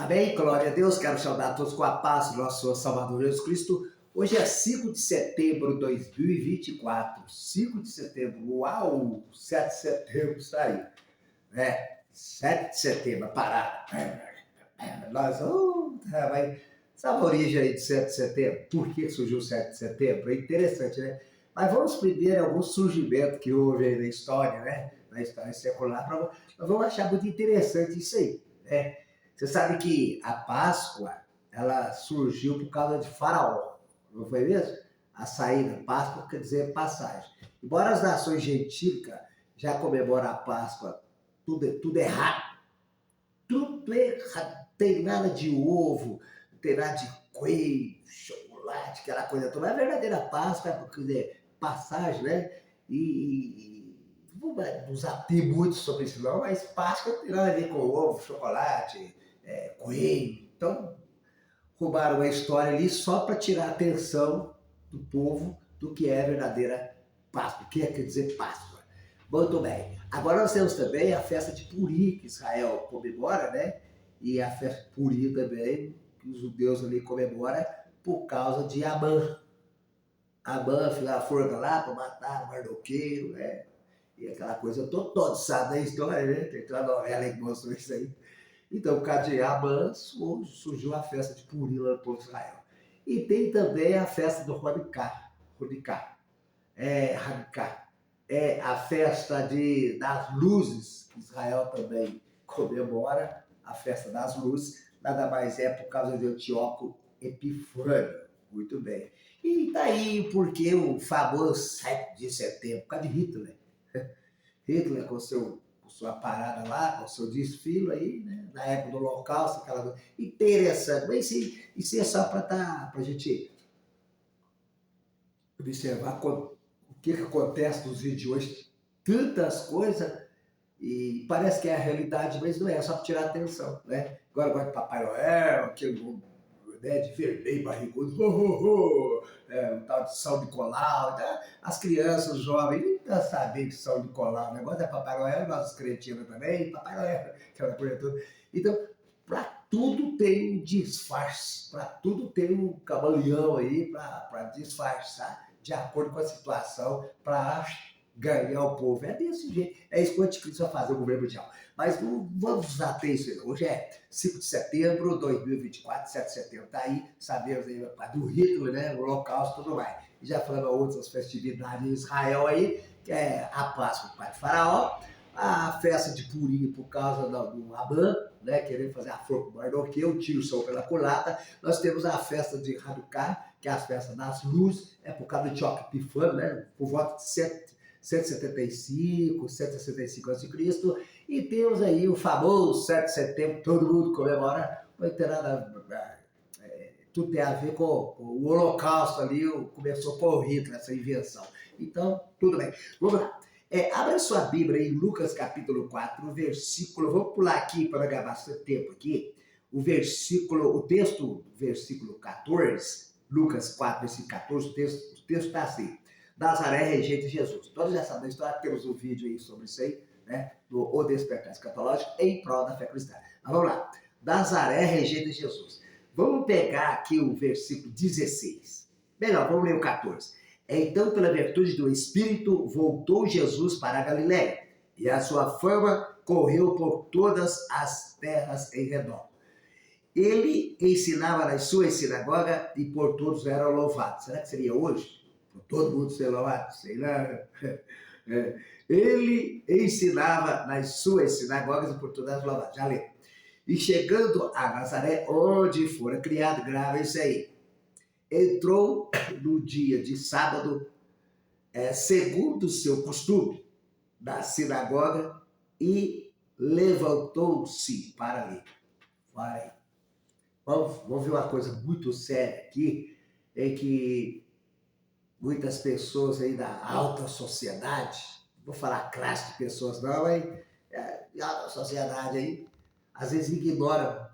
Amém? Glória a Deus. Quero saudar todos com a paz do nosso Senhor Salvador Jesus Cristo. Hoje é 5 de setembro de 2024. 5 de setembro. Uau! 7 de setembro está aí. 7 de setembro, parada. Nós vai. Sabe a origem aí de 7 de setembro? Por que surgiu o 7 de setembro? É interessante, né? Mas vamos primeiro em algum surgimento que houve aí na história, né? Na história secular. Nós vamos achar muito interessante isso aí, né? Você sabe que a Páscoa, ela surgiu por causa de Faraó, não foi mesmo? A saída, Páscoa quer dizer passagem. Embora as nações gentílicas já comemoram a Páscoa, tudo errado. Tudo errado. Não tem nada de ovo, não tem nada de coelho, chocolate, aquela coisa toda. A verdadeira Páscoa é porque passagem, né? Não vai nos ater muito sobre isso não, mas Páscoa não tem nada a ver com ovo, chocolate, coelho. Então, roubaram a história ali só para tirar a atenção do povo do que é a verdadeira Páscoa. O que quer dizer Páscoa? Muito bem. Agora nós temos também a festa de Purim, que Israel comemora, né? E a festa de Purim também, que os judeus ali comemoram por causa de Amã. Amã fica a forca lá para matar o mardoqueiro, né? E aquela coisa, todos sabem da história, né? Tem toda a novela que mostrou isso aí. Então, por causa de Amã, surgiu a festa de Purim lá no povo de Israel. E tem também a festa do Hanukkah. Hanukkah. É a festa das luzes, que Israel também comemora, a festa das luzes, nada mais é por causa de Antíoco Epifânio. Muito bem. E daí porque o famoso 7 de setembro, por causa de Hitler. Hitler com sua parada lá, com seu desfile aí, né? Na época do Holocausto, aquela coisa. Interessante. Mas isso é só para a gente observar o que acontece nos dias de hoje. Tantas coisas, e parece que é a realidade, mas não é, é só para tirar atenção, né? Agora de Papai Noel, aquele, né, de vermelho, barrigudo, um tal de São Nicolau, tá? As crianças, os jovens, nem estão sabendo que São Nicolau, o negócio é Papai Noel, nossos cretinos também, Papai Noel, aquela coisa toda. Então, para tudo tem um disfarce, para tudo tem um camaleão aí para disfarçar de acordo com a situação, para ganhar o povo. É desse jeito. É isso que o anticristo vai fazer, o governo mundial. Mas não vamos até isso. Hoje é 5 de setembro de 2024, 7 de setembro. Está aí, sabemos aí, do Hitler, né? O Holocausto e tudo mais. E já falamos outras festividades em Israel aí, que é a Páscoa, o pai de Faraó, a festa de Purim por causa do Amã, né? Querendo fazer a forca do Mardoqueu, tiro o sol pela culata. Nós temos a festa de Hanukkah, que é a festa das luzes, é por causa do Antíoco Epifânio, né? Por volta de 175 a.C. E temos aí o famoso 7 de setembro, todo mundo comemora, não tem nada, tudo tem a ver com o Holocausto ali, começou com o Hitler, essa invenção. Então, tudo bem. Vamos lá. Abra sua Bíblia em Lucas capítulo 4, versículo, vamos pular aqui para não gastar bastante tempo aqui, o texto, versículo 14, Lucas 4, versículo 14, o texto está assim: Nazaré rejeita Jesus. Todos já sabem da história, temos um vídeo aí sobre isso aí, né? Do O Despertar Escatológico em prol da fé cristã. Mas vamos lá. Nazaré rejeita Jesus. Vamos pegar aqui o versículo 16. Melhor, vamos ler o 14. Então, pela virtude do Espírito, voltou Jesus para a Galiléia, e a sua fama correu por todas as terras em redor. Ele ensinava nas suas sinagogas e por todos eram louvados. Será que seria hoje? Por todo mundo ser louvado? Sei lá. Ele ensinava nas suas sinagogas e por todas as louvadas. Já leu. E chegando a Nazaré, onde fora criado, grava isso aí. Entrou no dia de sábado, segundo o seu costume, na sinagoga e levantou-se para ler. Vai. Vamos ver uma coisa muito séria aqui, é que muitas pessoas aí da alta sociedade, não vou falar classe de pessoas não, mas de alta sociedade aí, às vezes ignoram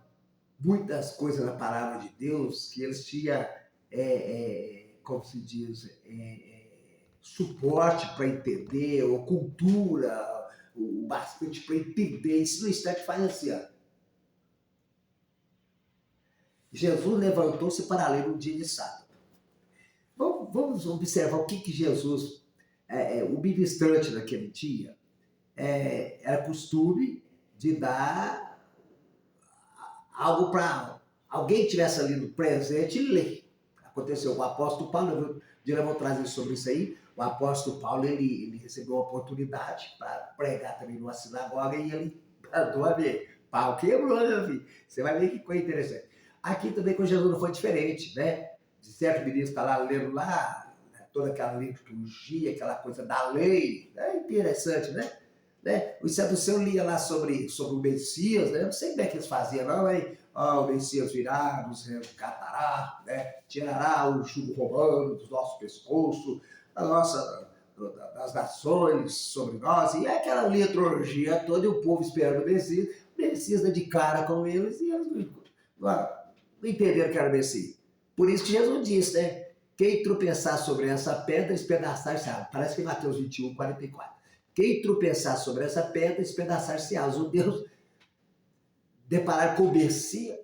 muitas coisas na palavra de Deus que eles tinham, como se diz, suporte para entender, ou cultura, o bastante para entender. Isso no instante faz assim, ó. Jesus levantou-se para ler no dia de sábado. Vamos observar o que Jesus, o ministrante naquele dia, era costume de dar algo para alguém que estivesse ali no presente e ler. Aconteceu com o apóstolo Paulo, eu vou trazer sobre isso aí. O apóstolo Paulo, ele recebeu a oportunidade para pregar também numa sinagoga e ele mandou a ver. Pau quebrou, meu filho. Você vai ver que coisa interessante. Aqui também com Jesus não foi diferente, né? De certo ministro está lá lendo lá, né, toda aquela liturgia, aquela coisa da lei. É interessante, né? O saduceu lia lá sobre o Messias, né? Eu não sei como é que eles faziam, não, hein? O Messias virá, nos resgatará, né? Tirará o jugo romano dos nossos pescoços, das nações sobre nós, e aquela liturgia toda, e o povo esperando o Messias de cara com eles, e eles não entenderam que era o Messias. Por isso que Jesus disse, né? Quem tropeçar sobre essa pedra, espedaçar-se-á. Parece que em Mateus 21, 44. Quem tropeçar sobre essa pedra, espedaçar-se-á. Os judeus depararam com o Messias,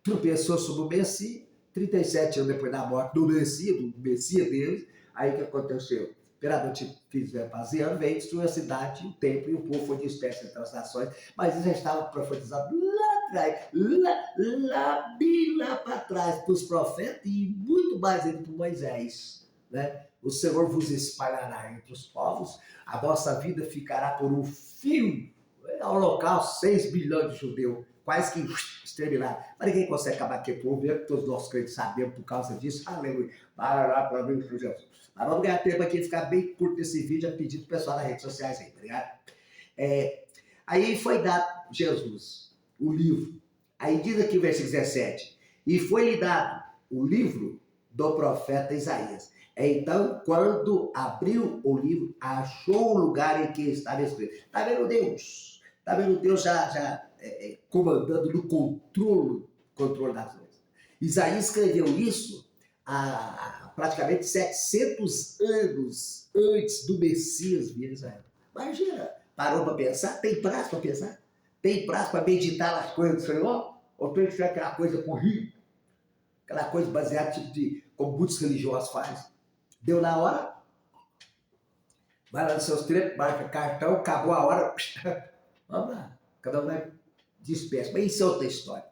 tropeçou sobre o Messias, 37 anos depois da morte do Messias deles, aí o que aconteceu? O imperador Vespasiano veio, destruiu a cidade, o templo, e o povo foi disperso entre as nações, mas isso já estava profetizado lá atrás, bem lá para trás, para os profetas e muito mais ainda para Moisés, né? O Senhor vos espalhará entre os povos, a vossa vida ficará por um fio. Ao local, 6 bilhões de judeus, quase que exterminados. Mas ninguém consegue acabar com o povo, mesmo que todos os nossos crentes sabemos por causa disso. Aleluia. Vai lá para mim, por Jesus. Mas vamos ganhar tempo aqui, ficar bem curto nesse vídeo, a pedido do pessoal das redes sociais aí, tá ligado? Aí foi dado Jesus, o livro. Aí diz aqui o versículo 17: e foi-lhe dado o livro do profeta Isaías. Então, quando abriu o livro, achou o lugar em que estava escrito. Está vendo Deus? Está vendo Deus já comandando no controle das coisas. Isaías escreveu isso há praticamente 700 anos antes do Messias vir a Israel. Imagina, parou para pensar? Tem prazo para pensar? Tem prazo para meditar nas coisas do Senhor? Ou tem que ser aquela coisa corrida? Aquela coisa baseada tipo como muitos religiosos fazem. Deu na hora, vai lá nos seus trepos, marca cartão, acabou a hora, vamos lá, cada um vai disperso. Mas isso é outra história.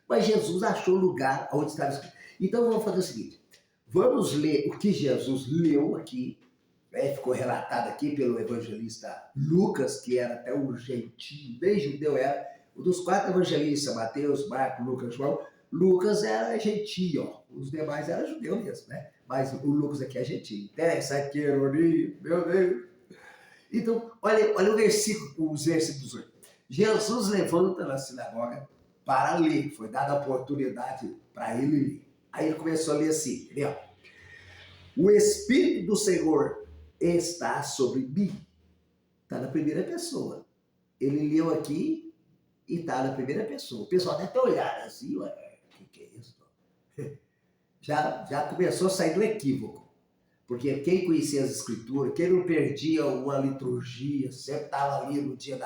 Mas Jesus achou lugar onde estava escrito. Então vamos fazer o seguinte, vamos ler o que Jesus leu aqui, né? Ficou relatado aqui pelo evangelista Lucas, que era até um gentio, bem judeu era, um dos 4 evangelistas, Mateus, Marcos, Lucas, João. Lucas era gentio, os demais eram judeus mesmo, né? Mas o Lucas aqui é gentio. Interessante, que ironia, meu Deus. Então, olha os versículos 8. Jesus levanta na sinagoga para ler. Foi dada a oportunidade para ele ler. Aí ele começou a ler assim, entendeu? O Espírito do Senhor está sobre mim. Está na primeira pessoa. Ele leu aqui e está na primeira pessoa. O pessoal deve ter olhado assim, ué, o que é isso? Já começou a sair do equívoco. Porque quem conhecia as escrituras, quem não perdia uma liturgia, sempre estava ali no dia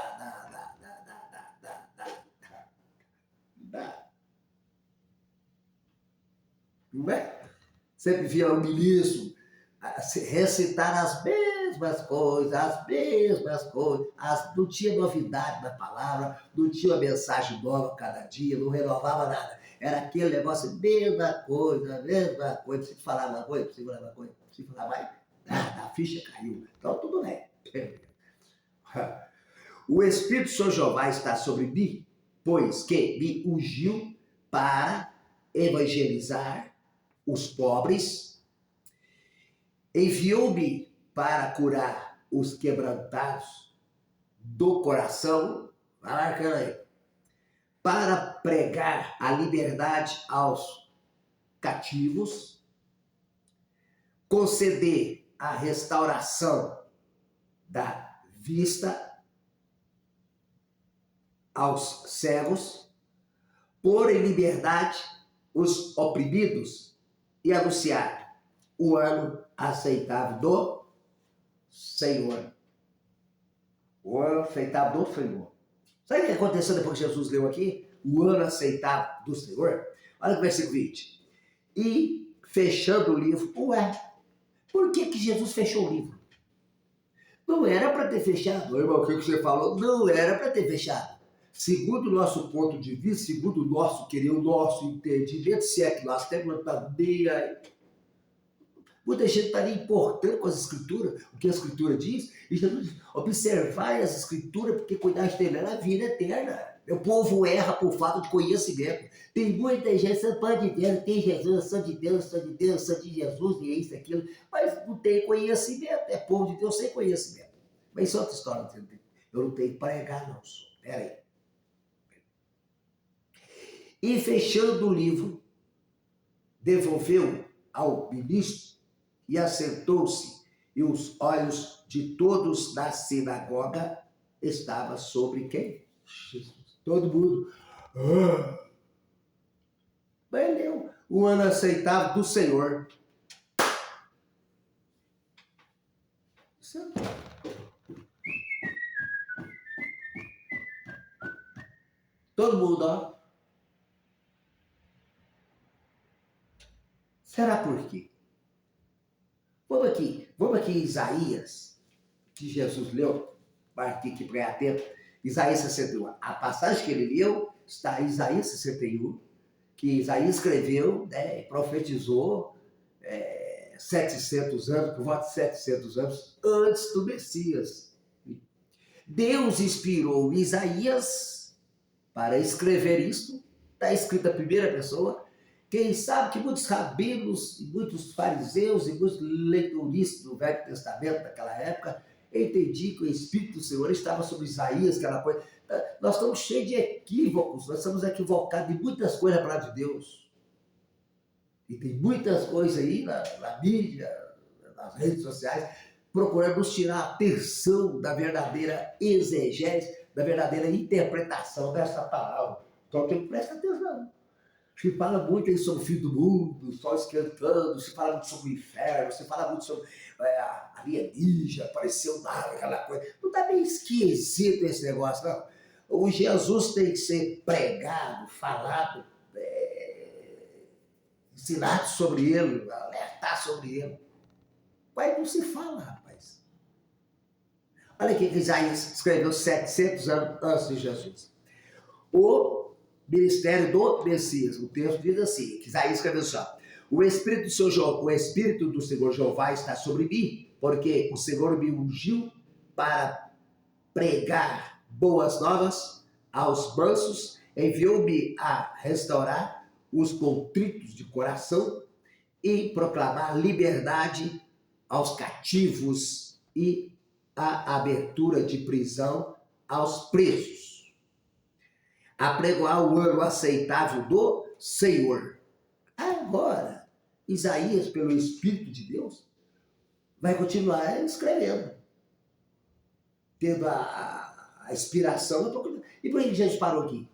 não é? Sempre via o ministro recitar as mesmas coisas, não tinha novidade na palavra, não tinha uma mensagem nova cada dia, não renovava nada. Era aquele negócio, mesma coisa, você falava uma coisa, você falava uma coisa, você falava mais, a ficha caiu. Então tudo bem. O Espírito de São Jeová está sobre mim, pois que me ungiu para evangelizar os pobres, enviou-me para curar os quebrantados do coração, vai marcando aí, para pregar a liberdade aos cativos, conceder a restauração da vista aos cegos, pôr em liberdade os oprimidos e anunciar o ano aceitável do Senhor. O ano aceitável do Senhor. Sabe o que aconteceu depois que Jesus leu aqui? O ano aceitável do Senhor? Olha o versículo 20. E fechando o livro, ué, por que Jesus fechou o livro? Não era para ter fechado. Irmão, o que você falou? Não era para ter fechado. Segundo o nosso ponto de vista, segundo o nosso querer, o nosso entendimento, se é que nós temos, aí. Muita gente está nem importando com as escrituras, o que a escritura diz, e Jesus diz, observai as escrituras, porque cuidar dele é a vida eterna. O povo erra por falta de conhecimento. Tem muita gente, você pode ver, tem Jesus, sou de Deus, sou de Deus, sou de Jesus, e isso, aquilo, mas não tem conhecimento, é povo de Deus sem conhecimento. Mas isso é outra história, eu não tenho que pregar, não, só. Pera aí. E fechando o livro, devolveu ao ministro e assentou-se, e os olhos de todos da sinagoga estavam sobre quem? Jesus. Todo mundo. Mas leu o ano aceitável do Senhor. Todo mundo, ó. Será por quê? Vamos aqui em Isaías, que Jesus leu, vai aqui para ganhar tempo. Isaías 61. A passagem que ele leu está em Isaías 61, que Isaías escreveu, né, profetizou 700 anos, por volta de 700 anos antes do Messias. Deus inspirou Isaías para escrever isto, está escrito a primeira pessoa. Quem sabe que muitos rabinos, muitos fariseus e muitos leitoristas do Velho Testamento daquela época entendiam que o Espírito do Senhor estava sobre Isaías, aquela coisa. Nós estamos cheios de equívocos, nós estamos equivocados em muitas coisas para de Deus. E tem muitas coisas aí na mídia, nas redes sociais, procurando nos tirar a atenção da verdadeira exegese, da verdadeira interpretação dessa palavra. Então tem que prestar atenção. Se fala muito aí sobre o fim do mundo, o sol esquentando, se fala muito sobre o inferno, se fala muito sobre alienígena, apareceu nada, aquela coisa. Não está bem esquisito esse negócio, não. O Jesus tem que ser pregado, falado, ensinado sobre ele, alertar sobre ele. Mas não se fala, rapaz. Olha aqui que Isaías escreveu 700 anos antes de Jesus. O ministério do Messias. O texto diz assim, que Isaías escreveu só. O Espírito do Senhor Jeová está sobre mim, porque o Senhor me ungiu para pregar boas novas aos mansos, enviou-me a restaurar os contritos de coração e proclamar liberdade aos cativos e a abertura de prisão aos presos. Apregoar o ano aceitável do Senhor. Agora, Isaías, pelo Espírito de Deus, vai continuar escrevendo, tendo a inspiração. E por que Jesus parou aqui?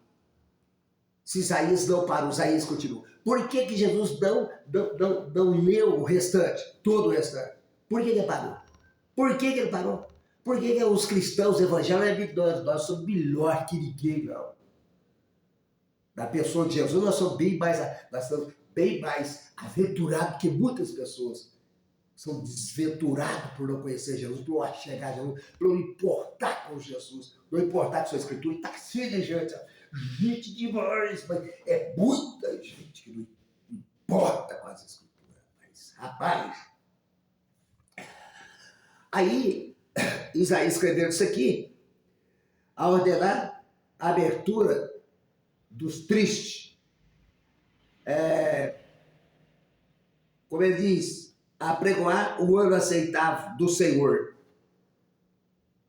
Se Isaías não parou, Isaías continua. Por que Jesus não leu o restante, todo o restante? Por que ele parou? Por que ele parou? Por que os cristãos evangélicos, nós somos melhor que ninguém, não? Da pessoa de Jesus, nós somos bem mais aventurados que muitas pessoas. São desventurados por não conhecer Jesus, por não chegar a Jesus, por não importar com Jesus, não importar com sua escritura. E está cheio de gente demais, mas é muita gente que não importa com as escrituras. Mas, rapaz, aí Isaías escreveu isso aqui, a ordenar a abertura dos tristes. Como ele diz, apregoar o ano aceitável do Senhor.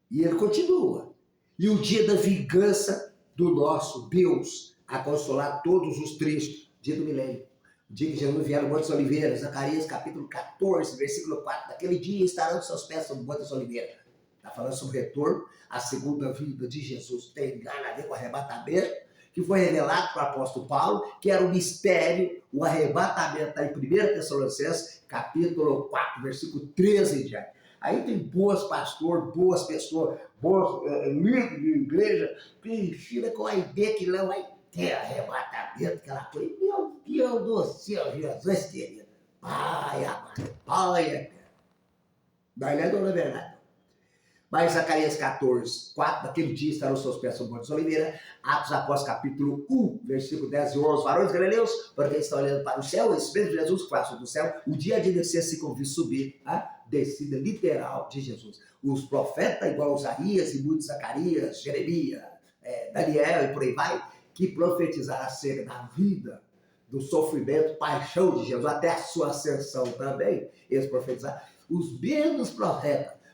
E ele continua. E o dia da vingança do nosso Deus, a consolar todos os tristes. Dia do milênio. O dia que Jesus vier no Monte das Oliveiras, Zacarias capítulo 14, versículo 4. Naquele dia estarão os seus pés sobre o Monte das Oliveiras. Está falando sobre o retorno, a segunda vinda de Jesus. Tem nada a ver com o arrebatamento, que foi revelado para o apóstolo Paulo, que era um mistério, o arrebatamento está em 1 Tessalonicenses, capítulo 4, versículo 13 em diante. Aí tem boas pastores, boas pessoas, bons líderes de igreja, que ensinam com a ideia que não vai ter arrebatamento, aquela coisa. Meu Deus do céu, Jesus querido. Pai amado, Pai eterno. Mas não é dona verdade. Mas Zacarias 14, 4, naquele dia estarão seus pés sobre Montes Oliveira. Atos Apóstolos capítulo 1, versículo 10 e 11. Varões galileus, porque estão olhando para o céu, esse mesmo Jesus que passou do céu, o dia de descer se como vi subir, a descida literal de Jesus. Os profetas, igual Osarias e muitos Zacarias, Jeremias, Daniel e por aí vai, que profetizaram acerca da vida, do sofrimento, paixão de Jesus, até a sua ascensão também, eles profetizaram. Os mesmos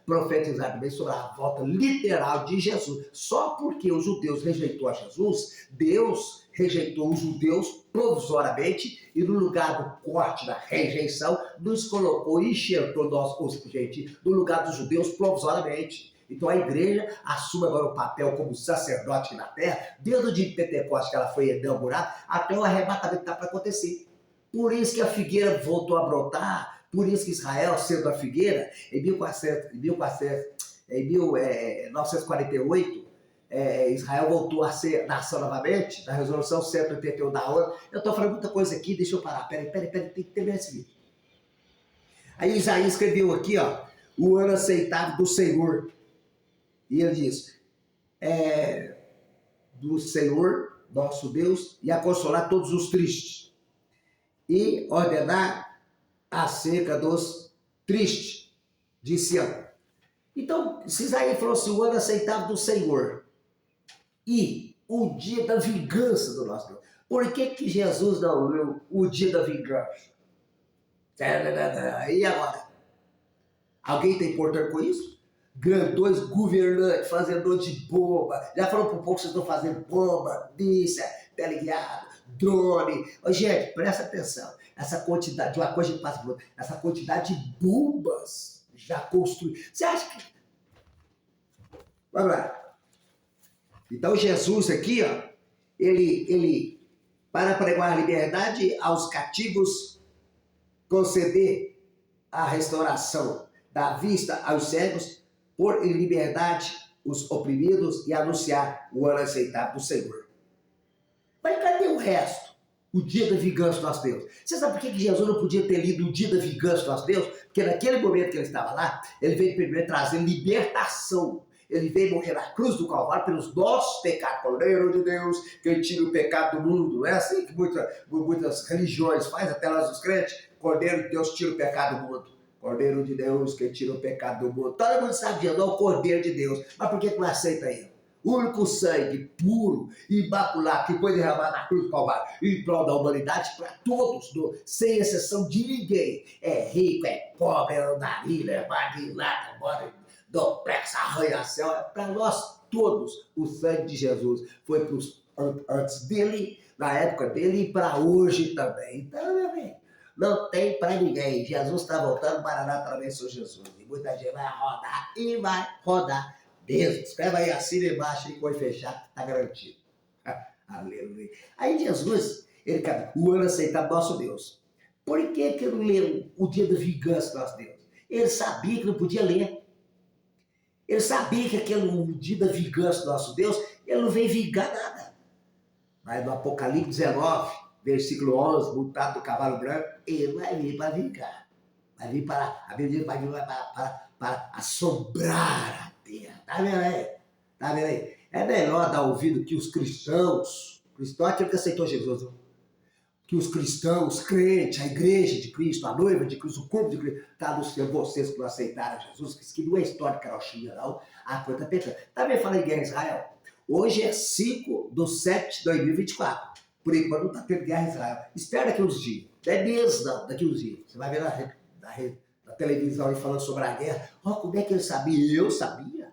profetizaram também sobre a volta literal de Jesus. Só porque os judeus rejeitou a Jesus, Deus rejeitou os judeus provisoriamente e no lugar do corte da rejeição, nos colocou e enxertou nós, os gentios, no lugar dos judeus provisoriamente. Então a igreja assume agora o papel como sacerdote na terra, desde o dia de Pentecostes que ela foi inaugurada, até o arrebatamento que está para acontecer. Por isso que a figueira voltou a brotar, por isso que Israel, sendo a figueira, em 1948, Israel voltou a ser nação novamente, na resolução 181 da ONU. Eu estou falando muita coisa aqui, deixa eu parar. Peraí, tem que terminar esse vídeo. Aí Isaías escreveu aqui, ó, o ano aceitável do Senhor. E ele diz, do Senhor, nosso Deus, e a consolar todos os tristes. E ordenar acerca dos tristes, de Sião. Então, se Isaías falou assim, o ano aceitável do Senhor e o dia da vingança do nosso Deus. Por que Jesus não leu o dia da vingança? E agora? Alguém está importando com isso? Grandões governantes, fazedor de bomba. Já falou por pouco que vocês estão fazendo bomba, míssil, teleguiado, drone. Ô, gente, presta atenção. Essa quantidade, de uma coisa que passa por outra, essa quantidade de bombas já construídas. Você acha que... Vamos lá. Então Jesus aqui, ó, ele para pregar a liberdade aos cativos, conceder a restauração da vista aos cegos, pôr em liberdade os oprimidos e anunciar o ano aceitável do Senhor. Mas cadê o resto? O dia da vingança do nosso Deus. Você sabe por que Jesus não podia ter lido o dia da vingança do nosso Deus? Porque naquele momento que ele estava lá, ele veio primeiro trazer libertação. Ele veio morrer na cruz do Calvário pelos nossos pecados. Cordeiro de Deus, que tira o pecado do mundo. Não é assim que muitas religiões fazem, até nós os crentes. Cordeiro de Deus tira o pecado do mundo. Cordeiro de Deus, que tira o pecado do mundo. Todo mundo sabe disso, não é o Cordeiro de Deus. Mas por que não aceita ele? O único sangue puro e imaculado que foi derramado na cruz do Calvário em prol da humanidade para todos, sem exceção de ninguém. É rico, é pobre, é andarilha, é magnata, mora do pressa, arranha-céu. É para nós todos. O sangue de Jesus foi para os antes dele, na época dele e para hoje também. Então, meu amigo, não tem para ninguém. Jesus está voltando para dar também, Senhor Jesus. E muita gente vai rodar e vai rodar. Mesmo. Escreve aí assim embaixo e pode fechar, está garantido. Aleluia. Aí Jesus, ele cara, o ano aceitável nosso Deus. Por que ele não leu o dia da vingança do nosso Deus? Ele sabia que não podia ler. Ele sabia que aquele dia da vingança do nosso Deus, ele não veio vingar nada. Mas no Apocalipse 19, versículo 11, montado do cavalo branco, ele vai vir para vingar. Vai vir para, a Bíblia diz, vai vir para assombrar a terra. Tá vendo aí? Tá vendo aí? É melhor dar ouvido que os cristãos, cristão é aquele que aceitou Jesus, viu? Que os cristãos, crentes, a igreja de Cristo, a noiva de Cristo, o corpo de Cristo, está anunciando vocês que não aceitaram Jesus, que não é história de carochinha, não. A coisa está pensando. Também falei em guerra em Israel. Hoje é 5/7/2024. Por enquanto não está tendo guerra em Israel. Espera daqui uns dias. Não é mesmo, não. Daqui uns dias. Você vai ver na televisão falando sobre a guerra. Ó, como é que ele sabia? Eu sabia.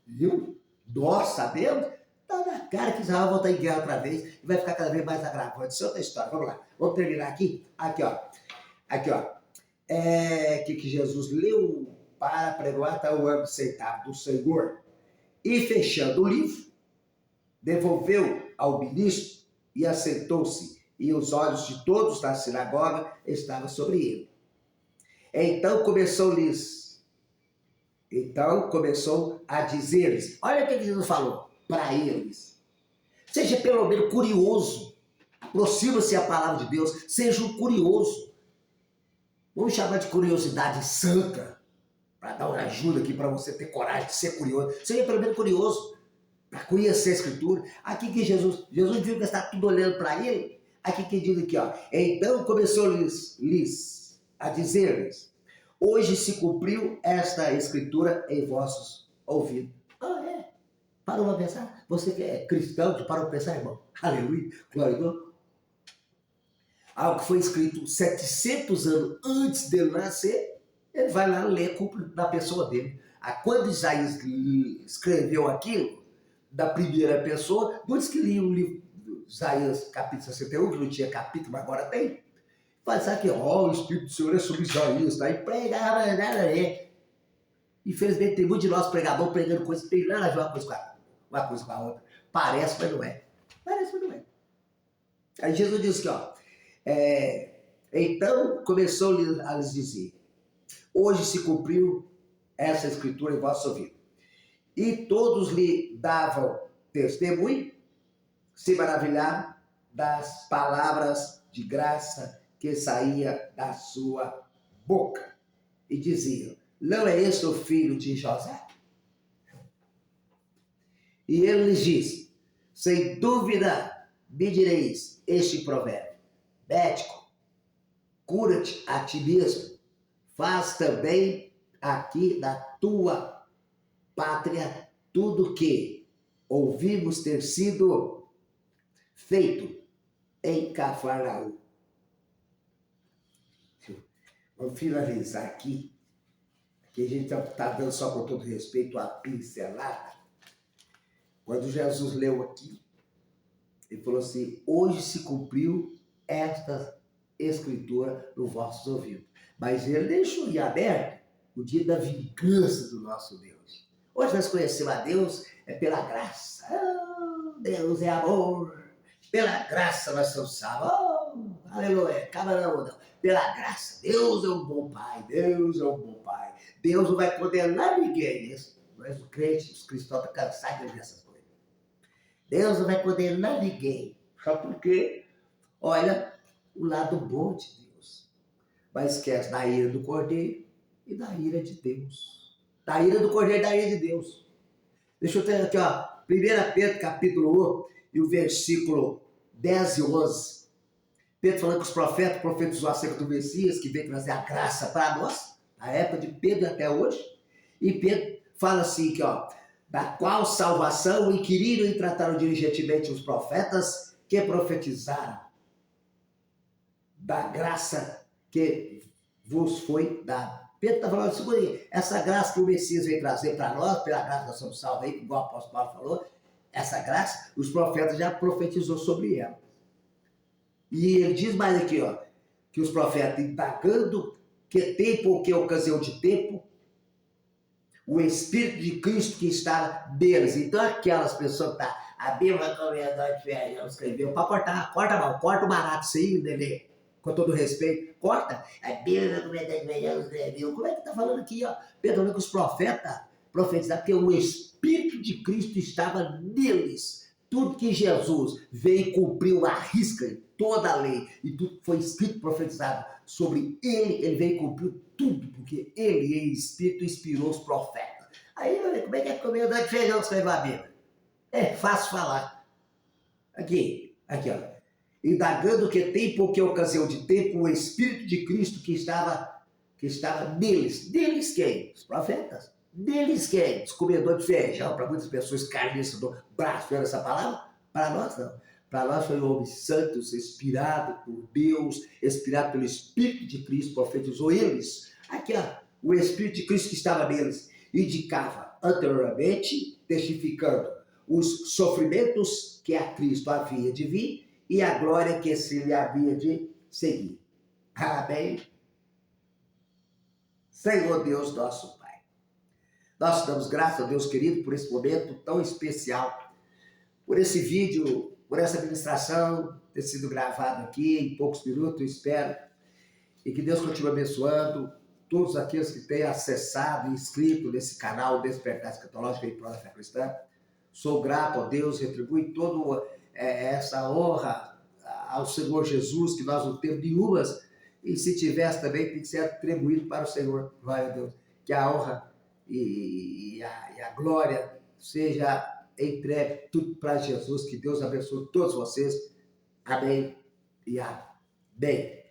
Viu? Nós sabemos. Tá na cara que Israel vai voltar em guerra outra vez e vai ficar cada vez mais agravante. Isso é outra história. Vamos lá. Vamos terminar aqui? Aqui, ó. Aqui, ó. Que Jesus leu para pregoar até o ano aceitável do Senhor. E fechando o livro, devolveu ao ministro e assentou-se. E os olhos de todos da sinagoga estavam sobre ele. Então começou a dizer-lhes, olha o que Jesus falou para eles. Seja pelo menos curioso Aproxima-se a palavra de Deus, seja um curioso. Vamos chamar de curiosidade santa, para dar uma ajuda aqui para você ter coragem de ser curioso. Seja primeiro curioso, para conhecer a Escritura. Aqui que Jesus viu que está tudo olhando para ele. Aqui que diz aqui, ó. Então começou-lhes a dizer-lhes: hoje se cumpriu esta Escritura em vossos ouvidos. Ah, é? Parou para pensar? Você que é cristão, que parou para pensar, irmão? Aleluia, glória a Deus. Algo que foi escrito 700 anos antes dele nascer, ele vai lá ler da pessoa dele. Quando Isaías escreveu aquilo, da primeira pessoa, muitos que liam o livro de Isaías, capítulo 61, que não tinha capítulo, mas agora tem, faz aqui, ó, o Espírito do Senhor é sobre Isaías, tá? E pregava, nada a ver. Infelizmente, tem muitos de nós pregadores pregando coisas que tem nada a ver uma coisa com a outra. Parece, mas não é. Parece, mas não é. Aí Jesus diz aqui, ó, então começou a lhes dizer: hoje se cumpriu essa escritura em vosso ouvido. E todos lhe davam testemunho, se maravilhavam das palavras de graça que saía da sua boca. E diziam: não é este o filho de José? E ele lhes disse: sem dúvida me direis este provérbio: médico, cura-te a ti mesmo, faz também aqui na tua pátria tudo que ouvimos ter sido feito em Cafarnaum. Vamos finalizar aqui, que a gente está dando só com todo respeito a pincelada. Quando Jesus leu aqui, ele falou assim: hoje se cumpriu esta escritura no vossos ouvidos. Mas ele deixou em aberto o dia da vingança do nosso Deus. Hoje nós conhecemos a Deus pela graça. Oh, Deus é amor. Pela graça nós somos salvos. Oh, aleluia. Calma não. Pela graça. Deus é um bom Pai. Deus é um bom Pai. Deus não vai condenar ninguém. Mas o crente, os cristãos estão cansados de ouvir essas coisas. Deus não vai condenar ninguém. Só porque, olha, o lado bom de Deus. Mas esquece da ira do Cordeiro e da ira de Deus. Da ira do Cordeiro e da ira de Deus. Deixa eu ter aqui, ó. 1 Pedro, capítulo 1, e o versículo 10 e 11. Pedro falando que os profetas profetizou acerca do Messias, que veio trazer a graça para nós, na época de Pedro até hoje. E Pedro fala assim, que, ó, da qual salvação inquiriram e trataram diligentemente os profetas que profetizaram, da graça que vos foi dada. Pedro está falando assim: essa graça que o Messias veio trazer para nós, pela graça nós somos salvos aí, igual o apóstolo Paulo falou, essa graça, os profetas já profetizou sobre ela. E ele diz mais aqui, ó, que os profetas, indagando que tempo ou que ocasião de tempo, o Espírito de Cristo que está deles. Então aquelas pessoas que estão, a Bíblia comendante velho, escreveu, para corta o barato isso aí, Nenê, com todo respeito, corta. A Bíblia comendante velho, escreveu. Como é que está falando aqui, ó? Pedro falando que os profetas profetizaram, porque o Espírito de Cristo estava neles. Tudo que Jesus veio e cumpriu à risca, toda a lei, e tudo que foi escrito, profetizado sobre ele veio e cumpriu tudo, porque ele, em Espírito, inspirou os profetas. Aí, como é que o comendante feijão escreveu a Bíblia? É fácil falar. Aqui, ó. Indagando que tempo ou que ocasião de tempo, o Espírito de Cristo que estava neles. Deles quem? Os profetas. Deles quem? Os comedores de feijão. Para muitas pessoas, carniça do braço, vendo essa palavra? Para nós, não. Para nós foi um homem santo, inspirado por Deus, inspirado pelo Espírito de Cristo, profetizou eles. Aqui, ó, o Espírito de Cristo que estava neles, indicava anteriormente, testificando os sofrimentos que a Cristo havia de vir e a glória que se lhe havia de seguir. Amém? Senhor Deus, nosso Pai. Nós damos graças a Deus, querido, por esse momento tão especial, por esse vídeo, por essa ministração ter sido gravado aqui em poucos minutos, eu espero. E que Deus continue abençoando todos aqueles que têm acessado e inscrito nesse canal Despertar Escatológico em Prol da Fé Cristã. Sou grato a Deus, retribui toda essa honra ao Senhor Jesus, que nós não temos nenhumas, e se tivesse também, tem que ser atribuído para o Senhor. Glória a Deus. Que a honra e a glória seja entregue tudo para Jesus. Que Deus abençoe todos vocês. Amém e amém.